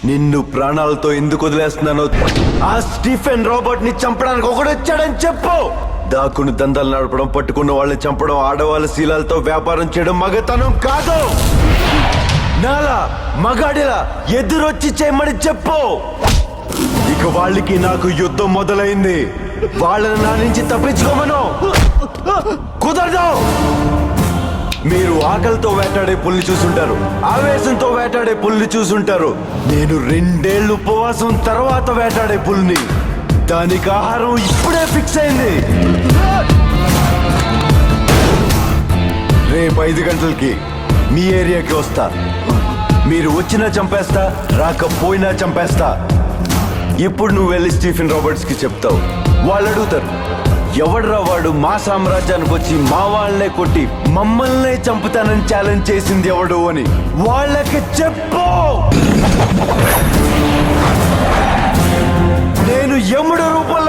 నిన్ను ప్రాణాలతో ఎందుకు వదిలేస్తున్నానో ఆ స్టీఫెన్ రాబర్ట్ ని చంపడానికి ఒకడు వచ్చాడని చెప్పు. దాకుని దందాలు నడపడం, పట్టుకున్న వాళ్ళని చంపడం, ఆడవాళ్ళ శీలాలతో వ్యాపారం చేయడం మగతనం కాదు. నాలా మగాడిలా ఎదురొచ్చి చేయమని చెప్పు. ఇక వాళ్ళకి నాకు యుద్ధం మొదలైంది. వాళ్ళని నా నుంచి తప్పించుకోమను. కుదరదు. మీరు ఆకలితో వేటాడే పుల్ని చూసుంటారు, ఆవేశంతో వేటాడే పుల్ని చూసుంటారు. నేను 2 ఏళ్ళు ఉపవాసం తర్వాత వేటాడే పుల్ని. దానికి ఆహారం ఇప్పుడే ఫిక్స్ అయింది. రేపు 5 గంటలకి మీ ఏరియాకి వస్తా. మీరు వచ్చినా చంపేస్తా, రాకపోయినా చంపేస్తా. ఇప్పుడు నువ్వు వెళ్ళి స్టీఫెన్ రాబర్ట్స్ కి చెప్తావు. వాళ్ళు అడుగుతారు, ఎవడ్రా వాడు మా సామ్రాజ్యానికి వచ్చి మా వాళ్ళనే కొట్టి మమ్మల్నే చంపుతానని ఛాలెంజ్ చేసింది ఎవడు అని. వాళ్ళకి చెప్పు, నేను యముడు రూపంలో